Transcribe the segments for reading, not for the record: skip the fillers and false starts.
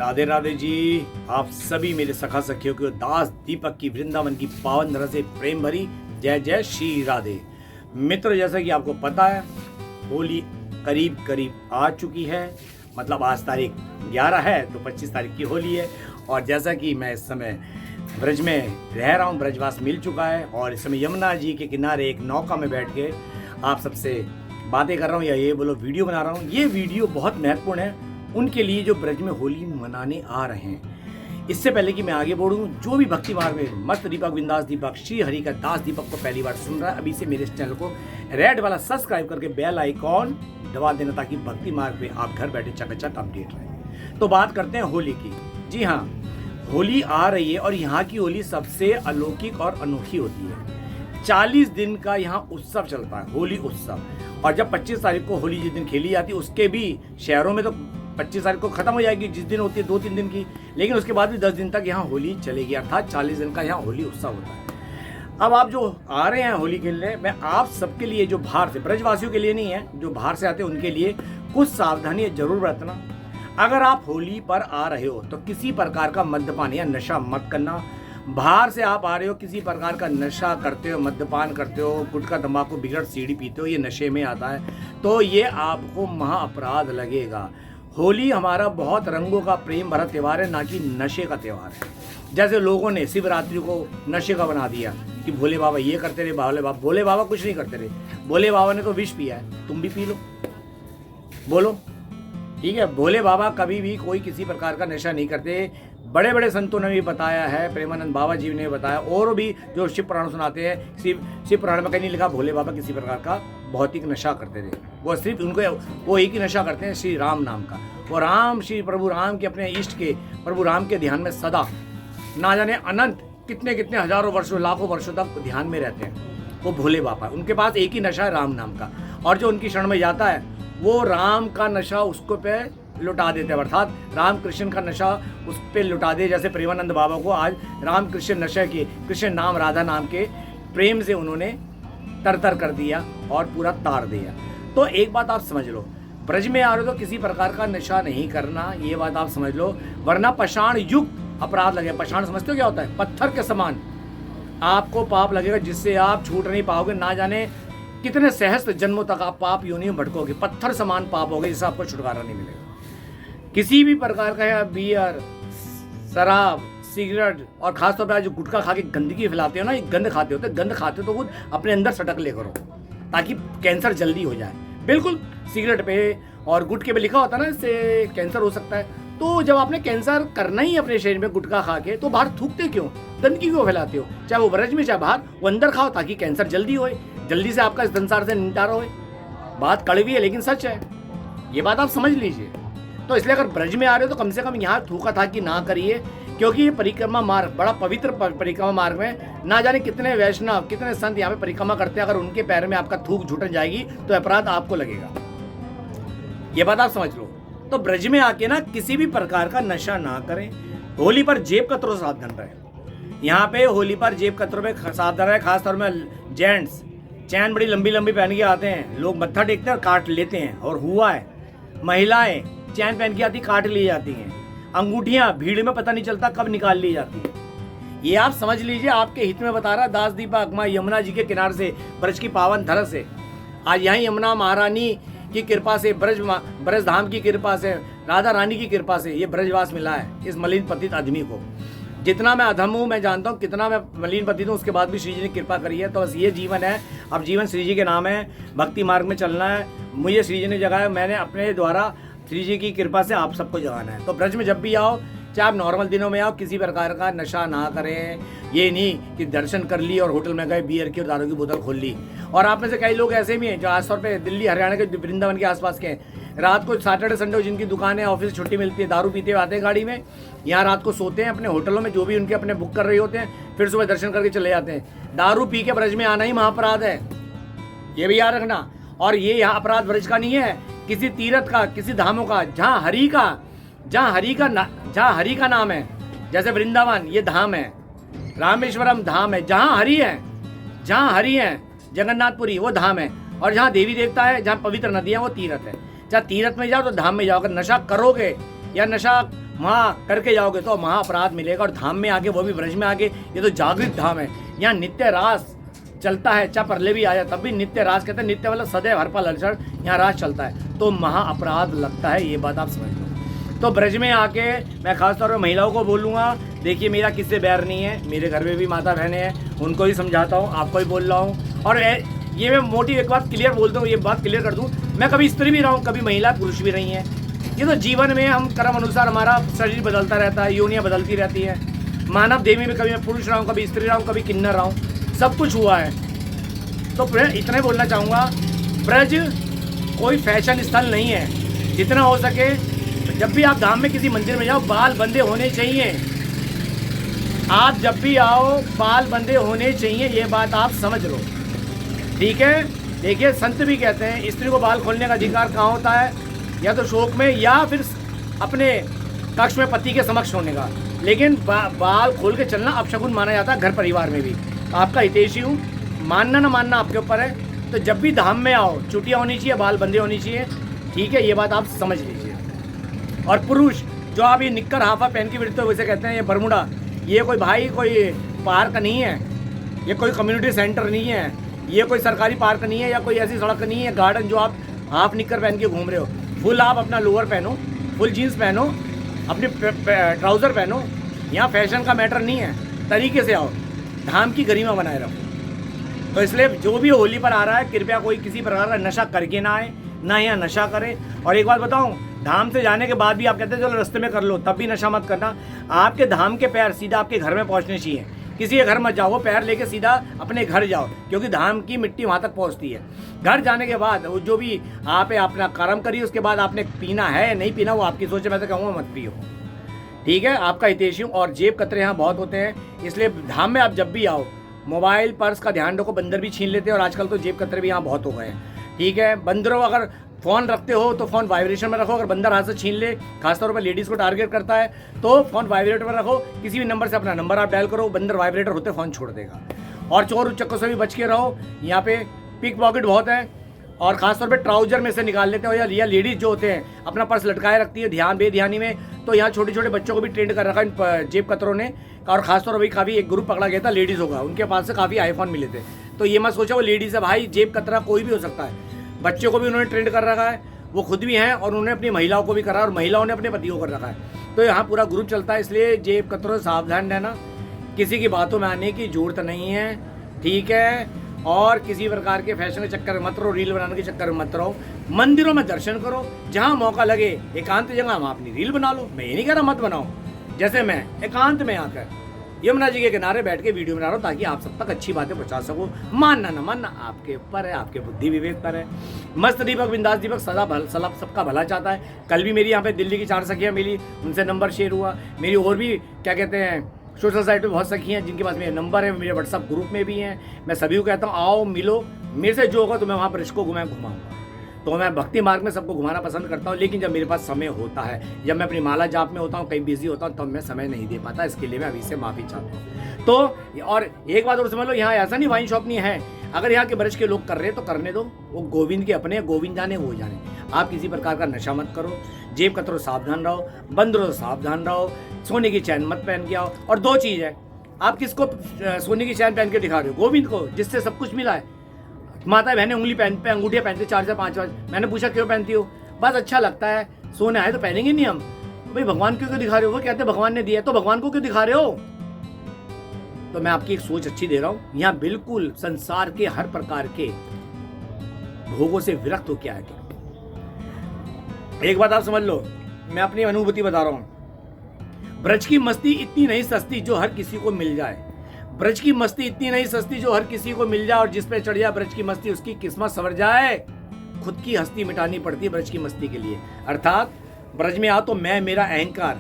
राधे राधे जी। आप सभी मेरे सखा सखियों को दास दीपक की वृंदावन की पावन धरा से प्रेम भरी जय जय श्री राधे। मित्र, जैसा कि आपको पता है होली करीब करीब आ चुकी है। मतलब आज तारीख 11 है तो 25 तारीख की होली है। और जैसा कि मैं इस समय ब्रज में रह रहा हूँ, ब्रजवास मिल चुका है और इस समय यमुना जी के किनारे एक नौका में बैठ के आप सबसे बातें कर रहा हूँ या ये बोलो वीडियो बना रहा हूँ। ये वीडियो बहुत महत्वपूर्ण है उनके लिए जो ब्रज में होली मनाने आ रहे हैं। इससे पहले कि मैं आगे बढ़ूं, जो भी भक्ति मार्ग में मस्त दीपक बिंदास दीपक श्री हरि का दास दीपक को पहली बार सुन रहा है, अभी से मेरे इस चैनल को रेड वाला सब्सक्राइब करके बेल आइकॉन दबा देना ताकि भक्ति मार्ग पे आप घर बैठे चकाचक अपडेट रहें। तो बात करते हैं होली की। जी हाँ, होली आ रही है और यहाँ की होली सबसे अलौकिक और अनोखी होती है। 40 दिन का यहाँ उत्सव चलता है, होली उत्सव। और जब 25 तारीख को होली जिस दिन खेली जाती है उसके भी शहरों में तो 25 तारीख को खत्म हो जाएगी, जिस दिन होती है 2-3 दिन की, लेकिन उसके बाद भी 10 दिन तक यहाँ होली चलेगी। अर्थात 40 दिन का यहाँ होली उत्सव होता है। अब आप जो आ रहे हैं होली खेलने, मैं आप सबके लिए, जो बाहर से, ब्रजवासियों के लिए नहीं है, जो बाहर से आते हैं उनके लिए कुछ सावधानी जरूर बरतना। अगर आप होली पर आ रहे हो तो किसी प्रकार का मद्यपान या नशा मत करना। बाहर से आप आ रहे हो, किसी प्रकार का नशा करते हो, मद्यपान करते हो, गुटखा तंबाकू बिगड़ सीढ़ी पीते हो, ये नशे में आता है तो ये आपको महा अपराध लगेगा। होली हमारा बहुत रंगों का प्रेम भरा त्यौहार है, ना कि नशे का त्यौहार है। जैसे लोगों ने शिवरात्रि को नशे का बना दिया कि भोले बाबा ये करते रहे, भोले बाबा कुछ नहीं करते रहे। भोले बाबा ने तो विष पिया है, तुम भी पी लो, बोलो ठीक है। भोले बाबा कभी भी कोई किसी प्रकार का नशा नहीं करते। बड़े बड़े संतों ने भी बताया है, प्रेमानंद बाबा जी ने बताया, और भी जो शिव पुराण सुनाते हैं, शिव पुराण में कहीं नहीं लिखा भोले बाबा किसी प्रकार का भौतिक नशा करते थे। वो सिर्फ उनको वो एक ही नशा करते हैं, श्री राम नाम का। वो राम, श्री प्रभु राम के, अपने इष्ट के प्रभु राम के ध्यान में सदा ना जाने अनंत कितने कितने हजारों वर्षों लाखों वर्षों तक ध्यान में रहते हैं। वो भोले बाबा, उनके पास एक ही नशा है राम नाम का। और जो उनकी शरण में जाता है वो राम का नशा उसको पे लुटा देते हैं, अर्थात राम कृष्ण का नशा उस पे लुटा दे। जैसे प्रेमानंद बाबा को आज राम कृष्ण नशा के, कृष्ण नाम राधा नाम के प्रेम से उन्होंने तरतर कर दिया और पूरा तार दिया। तो एक बात आप समझ लो, ब्रज में आ रहे हो तो किसी प्रकार का नशा नहीं करना, ये बात आप समझ लो, वरना पाषाण युक्त अपराध लगे। पाषाण समझते हो क्या होता है? पत्थर के समान आपको पाप लगेगा जिससे आप छूट नहीं पाओगे। ना जाने कितने सहस्त्र जन्मों तक आप पाप योनियों में भटकोगे, पत्थर समान पाप होगे जिससे आपको छुटकारा नहीं मिलेगा। किसी भी प्रकार का बियर, शराब, सिगरेट और खासतौर पर जो गुटखा खा के गंदगी फैलाते हो ना, ये गंद खाते होते, गंद खाते हो तो खुद अपने अंदर सटक ले करो ताकि कैंसर जल्दी हो जाए। बिल्कुल सिगरेट पे और गुटखे पे लिखा होता है ना इससे कैंसर हो सकता है। तो जब आपने कैंसर करना ही अपने शरीर में गुटखा खा के, तो बाहर थूकते क्यों, गंदगी क्यों फैलाते हो? चाहे वो ब्रज में चाहे बाहर, वो अंदर खाओ ताकि कैंसर जल्दी होए, जल्दी से आपका इस संसार से निपटारा होए। बात कड़वी है लेकिन सच है, ये बात आप समझ लीजिए। तो इसलिए अगर ब्रज में आ रहे हो तो कम से कम यहाँ थूका थाकी ना करिए, क्योंकि ये परिक्रमा मार्ग बड़ा पवित्र परिक्रमा मार्ग में ना जाने कितने वैष्णव, कितने संत यहाँ पे परिक्रमा करते हैं। अगर उनके पैर में आपका थूक झूठन जाएगी तो अपराध आपको लगेगा, ये बात आप समझ लो। तो ब्रज में आके ना किसी भी प्रकार का नशा ना करें। होली पर जेब कतरों से सावधान रहे। यहाँ पे होली पर जेब कतरों में सावधान रहे। खासतौर में जेंट्स चैन बड़ी लंबी लंबी पहन के आते हैं, लोग मत्था टेकते हैं और काट लेते हैं, और हुआ है महिलाएं चैन पहन के आती काट ली जाती हैं। अंगूठियां भीड़ में पता नहीं चलता कब निकाल ली जाती है। ये आप समझ लीजिए, आपके हित में बता रहा है दास दीपक माँ यमुना जी के किनारे से, ब्रज की पावन धरा से। आज यहाँ यमुना महारानी की कृपा से, ब्रज धाम की कृपा से, राधा रानी की कृपा से ये ब्रजवास मिला है इस मलिन पतित आदमी को। जितना मैं अधम हूँ मैं जानता हूँ, कितना मैं मलिन पतित हूँ, उसके बाद भी श्री जी ने कृपा करी है। तो बस ये जीवन है, अब जीवन श्री जी के नाम है, भक्ति मार्ग में चलना है। मुझे श्री जी ने जगाया, मैंने अपने द्वारा श्री जी की कृपा से आप सबको जगाना है। तो ब्रज में जब भी आओ, चाहे आप नॉर्मल दिनों में आओ, किसी प्रकार का नशा ना करें। ये नहीं कि दर्शन कर ली और होटल में गए बियर की और दारू की बोतल खोल ली। और आप में से कई लोग ऐसे भी हैं जो आमतौर पे दिल्ली हरियाणा के वृंदावन के आसपास के हैं, रात को सैटरडे संडे जिनकी दुकानें ऑफिस से छुट्टी मिलती है, दारू पीते हुए आते हैं गाड़ी में, यहाँ रात को सोते हैं अपने होटलों में, जो भी उनके अपने बुक कर रहे होते हैं, फिर सुबह दर्शन करके चले जाते हैं। दारू पी के ब्रज में आना ही महाअपराध है, ये भी याद रखना। और ये यहाँ अपराध ब्रज का नहीं है, किसी तीर्थ का, किसी धामों का, जहाँ हरि का नाम है। जैसे वृंदावन ये धाम है, रामेश्वरम धाम है, जहाँ हरि है, जगन्नाथपुरी वो धाम है। और जहाँ देवी देवता है, जहाँ पवित्र नदियाँ, वो तीर्थ है। जहाँ तीर्थ में जाओ तो धाम में जाओ। अगर नशा करोगे या नशा वहाँ करके जाओगे तो महाअपराध मिलेगा। और धाम में आगे, वो भी ब्रज में आगे, ये तो जागृत धाम है, यहाँ नित्य रास चलता है। चाहे परले भी आ जाए तब भी नित्य रास कहते हैं, नित्य मतलब सदैव हर पल हर क्षण यहाँ रास चलता है, तो महाअपराध लगता है, ये बात आप समझ लो। तो ब्रज में आके मैं खासतौर पर महिलाओं को बोलूँगा, देखिए मेरा किससे बैर नहीं है, मेरे घर में भी माता बहनें हैं, उनको ही समझाता हूँ, आपको ही बोल रहा हूँ। और ये मैं मोटी एक बात क्लियर बोलता हूँ, ये बात क्लियर कर दूँ, मैं कभी स्त्री भी रहा हूँ, कभी महिला पुरुष भी नहीं है। ये तो जीवन में हम कर्म अनुसार हमारा शरीर बदलता रहता है, योनियाँ बदलती रहती है। मानव देह में भी कभी मैं पुरुष रहा हूँ, कभी स्त्री रहा हूँ, कभी किन्नर रहा हूँ, सब कुछ हुआ है। तो मैं इतना ही बोलना चाहूँगा, ब्रज कोई फैशन स्थल नहीं है। जितना हो सके जब भी आप धाम में किसी मंदिर में जाओ, बाल बंधे होने चाहिए। आप जब भी आओ बाल बंधे होने चाहिए, ये बात आप समझ लो, ठीक है। देखिए संत भी कहते हैं स्त्री को बाल खोलने का अधिकार कहाँ होता है, या तो शोक में या फिर अपने कक्ष में पति के समक्ष होने का। लेकिन बाल खोल के चलना अपशगुन माना जाता है घर परिवार में भी। आपका हितैषी हूँ, मानना ना मानना आपके ऊपर है। तो जब भी धाम में आओ चुटिया होनी चाहिए, बाल बंधे होनी चाहिए, ठीक है, ये बात आप समझ लीजिए। और पुरुष जो आप ये निक्कर हाफा पहन के फिरते हो, वैसे कहते हैं ये बरमुडा, ये कोई भाई कोई पार्क नहीं है, ये कोई कम्युनिटी सेंटर नहीं है, ये कोई सरकारी पार्क नहीं है, या कोई ऐसी सड़क नहीं है, गार्डन जो आप हाफ निक्कर पहन के घूम रहे हो। फुल आप अपना लोअर पहनो, फुल जीन्स पहनो, अपने ट्राउज़र पहनो। यहाँ फैशन का मैटर नहीं है, तरीके से आओ, धाम की गरिमा बनाए रखो। तो इसलिए जो भी होली पर आ रहा है, कृपया कोई किसी प्रकार का नशा करके ना आए, ना यहाँ नशा करे। और एक बात बताऊँ, धाम से जाने के बाद भी आप कहते हैं चलो रास्ते में कर लो, तब भी नशा मत करना। आपके धाम के पैर सीधा आपके घर में पहुँचने चाहिए, किसी के घर मत जाओ, वो पैर लेके सीधा अपने घर जाओ, क्योंकि धाम की मिट्टी वहाँ तक पहुँचती है। घर जाने के बाद वो जो भी आप अपना कर्म करिए, उसके बाद आपने पीना है या नहीं पीना वो आपकी सोच है। मैं तो कहूँगा मत पियो, ठीक है, आपका हितैषी हूँ। और जेब कतरे यहाँ बहुत होते हैं, इसलिए धाम में आप जब भी आओ मोबाइल पर्स का ध्यान रखो। बंदर भी छीन लेते हैं और आजकल तो जेब कतरे भी यहाँ बहुत हो गए हैं, ठीक है। बंदरों अगर फ़ोन रखते हो तो फ़ोन वाइब्रेशन में रखो, अगर बंदर हाथ से छीन ले, खासतौर पर लेडीज़ को टारगेट करता है, तो फ़ोन वाइब्रेटर में रखो। किसी भी नंबर से अपना नंबर आप डायल करो, बंदर वाइब्रेटर होते फ़ोन छोड़ देगा। और चोर उच्चकों से भी बच के रहो, यहाँ पे पिक पॉकेट बहुत है, और ख़ासतौर पे ट्राउजर में से निकाल लेते हो, या लेडीज़ जो होते हैं अपना पर्स लटकाए रखती है ध्यान बेध्यानी में। तो यहाँ छोटे छोटे बच्चों को भी ट्रेंड कर रखा है इन जेब कतरों ने। और खासतौर पर काफ़ी एक ग्रुप पकड़ा गया था, लेडीज़ होगा, उनके पास से काफ़ी आईफोन मिले थे। तो ये मत सोचो वो लेडीज़ है, भाई जेब कतरा कोई भी हो सकता है। बच्चों को भी उन्होंने ट्रेंड कर रखा है, वो खुद भी हैं, और उन्होंने अपनी महिलाओं को भी करा, और महिलाओं ने अपने पतियों को कर रखा है। तो यहाँ पूरा ग्रुप चलता है, इसलिए जेब कतरों से सावधान रहना, किसी की बातों में आने की जरूरत नहीं है, ठीक है। और किसी प्रकार के फैशन के चक्कर में मत रहो, रील बनाने के चक्कर में मत रहो। मंदिरों में दर्शन करो, जहाँ मौका लगे एकांत जगह वहाँ अपनी रील बना लो। मैं ये नहीं कह रहा मत बनाओ, जैसे मैं एकांत में आकर यमुना जी के किनारे बैठ के वीडियो बना रहा हूँ, ताकि आप सब तक अच्छी बातें पहुँचा सको। मानना ना मानना आपके ऊपर है, आपके बुद्धि विवेक पर है। मस्त दीपक बिंदास दीपक सदा सबका भला चाहता है। कल भी मेरी यहाँ पे दिल्ली की 4 सखियाँ मिली, उनसे नंबर शेयर हुआ। मेरी और भी क्या कहते हैं सोशल साइट पे बहुत सखी हैं जिनके पास मेरे नंबर है, मेरे व्हाट्सअप ग्रुप में भी हैं। मैं सभी को कहता हूँ आओ मिलो, मेरे से जो होगा तो मैं वहाँ पर इसको घुमाऊँगा। तो मैं भक्ति मार्ग में सबको घुमाना पसंद करता हूँ, लेकिन जब मेरे पास समय होता है, जब मैं अपनी माला जाप में होता हूँ, कहीं बिजी होता हूँ, तब मैं समय नहीं दे पाता। इसके लिए मैं अभी से माफ़ी चाहता हूँ। तो और एक बात और समझ लो, यहाँ ऐसा नहीं वाइन शॉप नहीं है, अगर यहाँ के ब्रज के लोग कर रहे हैं तो करने दो, वो गोविंद के अपने, गोविंद जाने वो जाने। आप किसी प्रकार का नशा मत करो, जेब कतरो सावधान रहो, बंदरों सावधान रहो, सोने की चैन मत पहन के आओ। और 2 चीज़ है, आप किसको सोने की चैन पहन के दिखा रहे हो? गोविंद को, जिससे सब कुछ मिला है। माता बहनें उंगली पे अंगूठियाँ पहनते 4 से 5 बार। मैंने पूछा क्यों पहनती हो? बस अच्छा लगता है, सोने आए तो पहनेंगे नहीं हम। भाई भगवान क्यों दिखा रहे हो? वो कहते हैं भगवान ने दिया, तो भगवान को क्यों दिखा रहे हो? तो मैं आपकी एक सोच अच्छी दे रहा हूँ, यहाँ बिल्कुल संसार के हर प्रकार के भोगों से विरक्त हो क्या है। एक बात आप समझ लो, मैं अपनी अनुभूति बता रहा हूँ। ब्रज की मस्ती इतनी नहीं सस्ती जो हर किसी को मिल जाए। ब्रज की मस्ती इतनी नहीं सस्ती जो हर किसी को मिल जाए, और जिस पे चढ़ जाए ब्रज की मस्ती उसकी किस्मत संवर जाए। खुद की हस्ती मिटानी पड़ती है ब्रज की मस्ती के लिए। अर्थात ब्रज में आ तो मैं, मेरा अहंकार,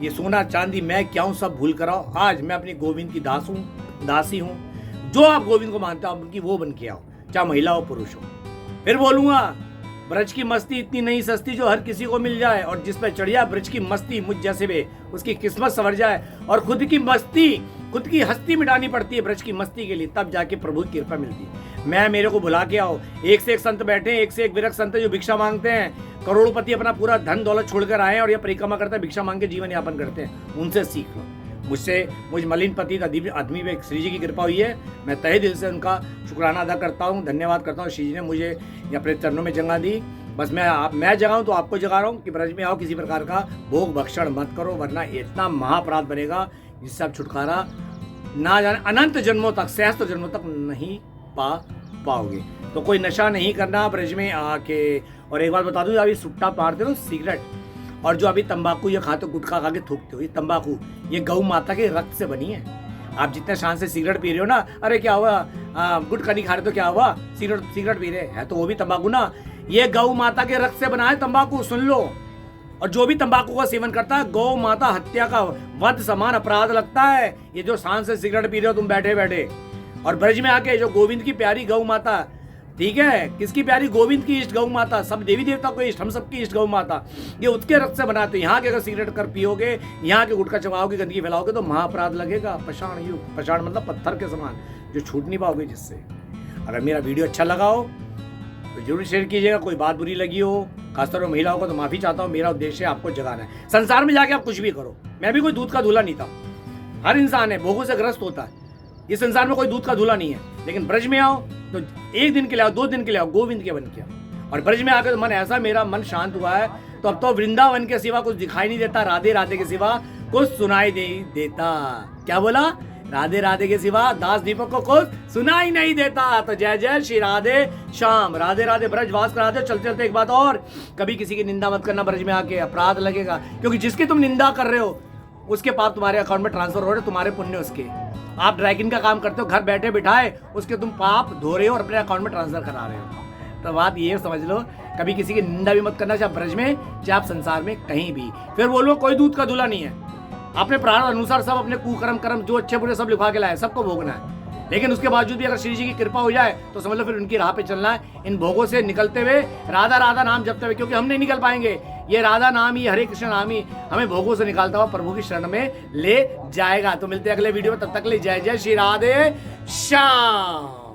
ये सोना चांदी मैं क्या हूँ सब भूल कर आओ। आज मैं अपनी गोविंद की दास हूँ, दासी हूँ। जो आप गोविंद को मानते हो उनकी वो बन के आओ, चाहे महिला हो पुरुष हो। फिर बोलूंगा, ब्रज की मस्ती इतनी नहीं सस्ती जो हर किसी को मिल जाए, और जिस पे चढ़ जाए ब्रज की मस्ती मुझ जैसे वे उसकी किस्मत संवर जाए। और खुद की मस्ती खुद की हस्ती मिटानी पड़ती है ब्रज की मस्ती के लिए, तब जाके प्रभु की कृपा मिलती है। मेरे को बुला के आओ, एक से एक संत बैठे हैं, एक से एक विरक्त संत जो भिक्षा मांगते हैं, करोड़पति अपना पूरा धन दौलत छोड़कर आए हैं और ये परिक्रमा करते हैं, भिक्षा मांग के जीवन यापन करते हैं, उनसे सीख लो। मुझ मलिन पतित आदमी पे श्री जी की कृपा हुई है, मैं तहे दिल से उनका शुक्राना अदा करता हूँ, धन्यवाद करता हूँ। श्री जी ने मुझे अपने चरणों में जगह दी। बस मैं जगाऊं तो आपको जगा रहा हूँ कि ब्रज में आओ, किसी प्रकार का भोग भक्षण मत करो, वरना इतना महाअपराध बनेगा जिससे आप छुटकारा ना जाने अनंत जन्मों तक, सहस्त्र जन्मों तक नहीं पाओगे। तो कोई नशा नहीं करना ब्रज में आके। और एक बात बता दूं, अभी सुट्टा मारते हो सिगरेट और जो अभी तंबाकू ये खाते हो, गुटखा खा के थूकते हो, ये तंबाकू ये गौ माता के रक्त से बनी है। आप जितने शान से सिगरेट पी रहे हो ना, अरे क्या हुआ, गुटखा नहीं खा रहे तो क्या हुआ, सिगरेट पी रहे हैं तो वो भी तंबाकू ना, ये गौ माता के रक्त से बना है तंबाकू, सुन लो। और जो भी तंबाकू का सेवन करता है, गौ माता हत्या का वध समान अपराध लगता है। ये जो शान से सिगरेट पी रहे हो तुम बैठे बैठे, और ब्रज में आके जो गोविंद की प्यारी गौ माता, ठीक है, किसकी प्यारी, गोविंद की इष्ट गौ माता, सब देवी देवता को इष्ट, हम सबकी इष्ट गौ माता, ये उसके रक्त से बना। तो यहाँ के अगर सिगरेट कर पियोगे, यहाँ के गुटखा चबाओगे, गंदगी फैलाओगे तो महाअपराध लगेगा। पाषाण युग, पाषाण मतलब पत्थर के समान, जो छूट नहीं पाओगे जिससे। अगर मेरा वीडियो अच्छा लगा हो तो जरूर शेयर कीजिएगा। कोई बात बुरी लगी हो, खासतौर पर महिलाओं को, तो माफी चाहता हूँ। मेरा उद्देश्य है आपको जगाना है। संसार में जाके आप कुछ भी करो, मैं भी कोई दूध का दूल्हा नहीं था। हर इंसान है, भोगों से ग्रस्त होता है। इस संसार में कोई दूध का दूल्हा नहीं है, लेकिन ब्रज में आओ तो 1 दिन के लिए आओ, 2 दिन के लिए आओ, गोविंद के बन के आओ। और ब्रज में आकर तो मन ऐसा, मेरा मन शांत हुआ है, तो अब तो वृंदावन के सिवा कुछ दिखाई नहीं देता, राधे राधे के सिवा कुछ सुनाई नहीं देता। क्या बोला, राधे राधे के सिवा दास दीपक को कुछ सुनाई नहीं देता। तो जय जय श्री राधे श्याम, राधे राधे ब्रज वास करा दे। चलते चलते एक बात और, कभी किसी की निंदा मत करना ब्रज में आके, अपराध लगेगा। क्योंकि जिसकी तुम निंदा कर रहे हो उसके पाप तुम्हारे अकाउंट में ट्रांसफर हो रहे, तुम्हारे पुण्य उसके। आप ड्रैगिन का काम करते हो, घर बैठे बिठाए उसके तुम पाप धो रहे हो और अपने अकाउंट में ट्रांसफर करा रहे हो। तो बात ये समझ लो, कभी किसी की निंदा भी मत करना, चाहे ब्रज में चाहे आप संसार में कहीं भी। फिर बोलो कोई दूध का दूल्हा नहीं है, अपने प्राण अनुसार सब अपने कुकर्म कर्म जो अच्छे बुरे सब लिखवा के लाए, सबको भोगना है। लेकिन उसके बावजूद भी अगर श्री जी की कृपा हो जाए तो समझ लो फिर उनकी राह पे चलना है, इन भोगों से निकलते हुए, राधा राधा नाम जपते हुए। क्योंकि हम नहीं निकल पाएंगे, ये राधा नाम ही, हरे कृष्ण नाम ही हमें भोगों से निकालता हुआ प्रभु की शरण में ले जाएगा। तो मिलते हैं अगले वीडियो में, तब तक ले जय जय श्री राधे श्याम।